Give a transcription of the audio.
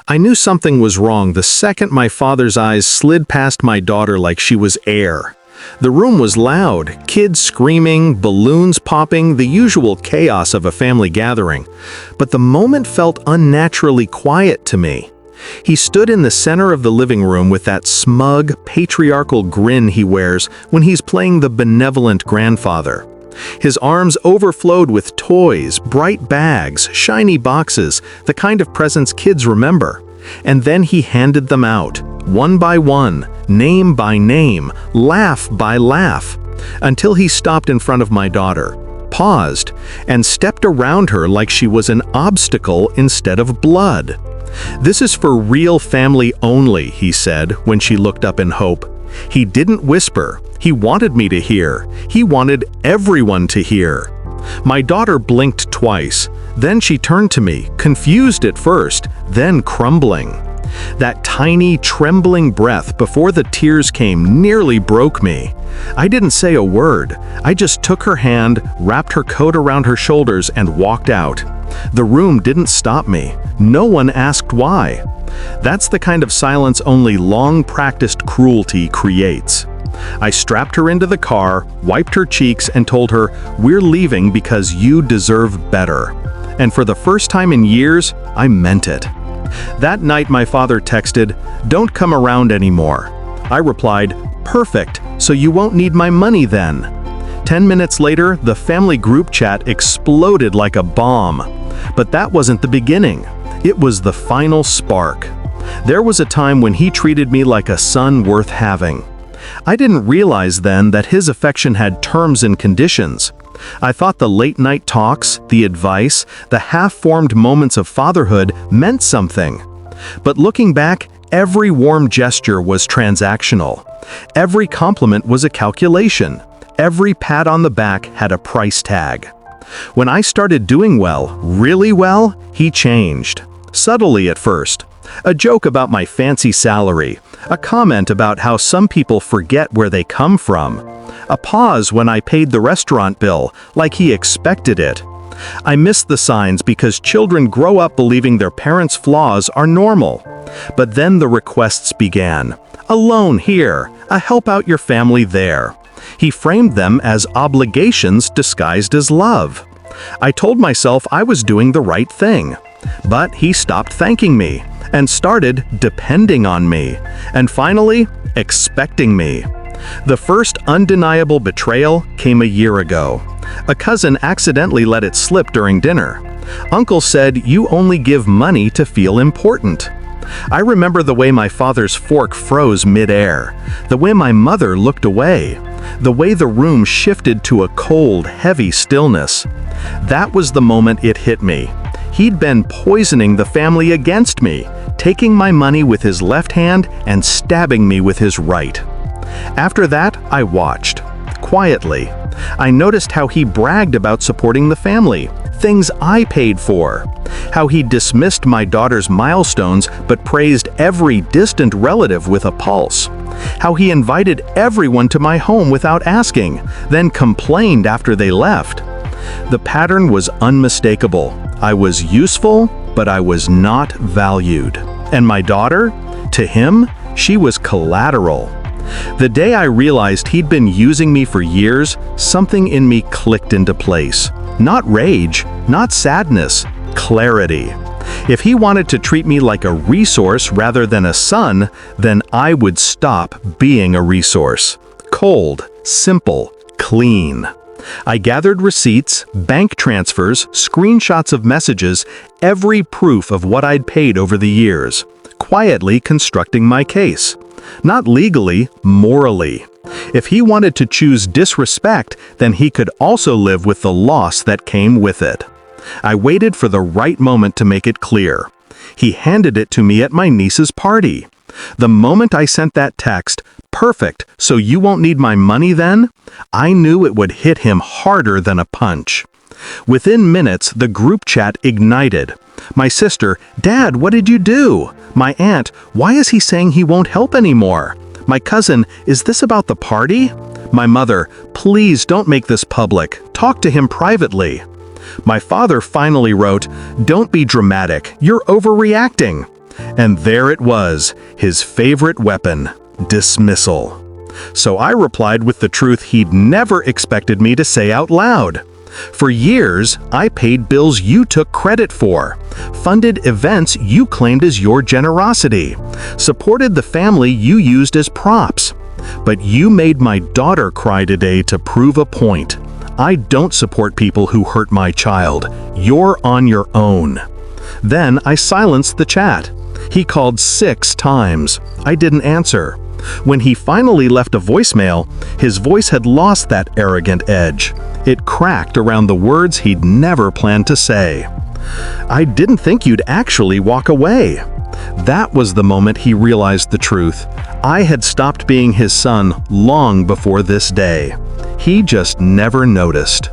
I knew something was wrong the second my father's eyes slid past my daughter like she was air. The room was loud, kids screaming, balloons popping, the usual chaos of a family gathering. But the moment felt unnaturally quiet to me. He stood in the center of the living room with that smug, patriarchal grin he wears when he's playing the benevolent grandfather. His arms overflowed with toys, bright bags, shiny boxes, the kind of presents kids remember. And then he handed them out, one by one, name by name, laugh by laugh, until he stopped in front of my daughter, paused, and stepped around her like she was an obstacle instead of blood. "This is for real family only," he said when she looked up in hope. He didn't whisper. He wanted me to hear. He wanted everyone to hear. My daughter blinked twice. Then she turned to me, confused at first, then crumbling. That tiny, trembling breath before the tears came nearly broke me. I didn't say a word. I just took her hand, wrapped her coat around her shoulders, and walked out. The room didn't stop me. No one asked why. That's the kind of silence only long-practiced cruelty creates. I strapped her into the car, wiped her cheeks, and told her, "We're leaving because you deserve better." And for the first time in years, I meant it. That night my father texted, "Don't come around anymore." I replied, "Perfect, so you won't need my money then." 10 minutes later, the family group chat exploded like a bomb. But that wasn't the beginning. It was the final spark. There was a time when he treated me like a son worth having. I didn't realize then that his affection had terms and conditions. I thought the late-night talks, the advice, the half-formed moments of fatherhood meant something. But looking back, every warm gesture was transactional. Every compliment was a calculation. Every pat on the back had a price tag. When I started doing well, really well, he changed. Subtly at first. A joke about my fancy salary. A comment about how some people forget where they come from. A pause when I paid the restaurant bill, like he expected it. I missed the signs because children grow up believing their parents' flaws are normal. But then the requests began. A loan here, a help out your family there. He framed them as obligations disguised as love. I told myself I was doing the right thing. But he stopped thanking me, and started depending on me, and finally, expecting me. The first undeniable betrayal came a year ago. A cousin accidentally let it slip during dinner. Uncle said, "You only give money to feel important." I remember the way my father's fork froze mid-air, the way my mother looked away, the way the room shifted to a cold, heavy stillness. That was the moment it hit me. He'd been poisoning the family against me, taking my money with his left hand and stabbing me with his right. After that, I watched. Quietly. I noticed how he bragged about supporting the family, things I paid for. How he dismissed my daughter's milestones but praised every distant relative with a pulse. How he invited everyone to my home without asking, then complained after they left. The pattern was unmistakable. I was useful, but I was not valued. And my daughter? To him, she was collateral. The day I realized he'd been using me for years, something in me clicked into place. Not rage, not sadness, clarity. If he wanted to treat me like a resource rather than a son, then I would stop being a resource. Cold, simple, clean. I gathered receipts, bank transfers, screenshots of messages, every proof of what I'd paid over the years, quietly constructing my case. Not legally, morally. If he wanted to choose disrespect, then he could also live with the loss that came with it. I waited for the right moment to make it clear. He handed it to me at my niece's party. The moment I sent that text, "Perfect, so you won't need my money then?" I knew it would hit him harder than a punch. Within minutes, the group chat ignited. My sister, "Dad, what did you do?" My aunt, "Why is he saying he won't help anymore?" My cousin, "Is this about the party?" My mother, "Please don't make this public. Talk to him privately." My father finally wrote, "Don't be dramatic. You're overreacting." And there it was, his favorite weapon, dismissal. So I replied with the truth he'd never expected me to say out loud. For years, I paid bills you took credit for, funded events you claimed as your generosity, supported the family you used as props. But you made my daughter cry today to prove a point. I don't support people who hurt my child. You're on your own. Then I silenced the chat. He called 6 times. I didn't answer. When he finally left a voicemail, his voice had lost that arrogant edge. It cracked around the words he'd never planned to say. I didn't think you'd actually walk away. That was the moment he realized the truth. I had stopped being his son long before this day. He just never noticed.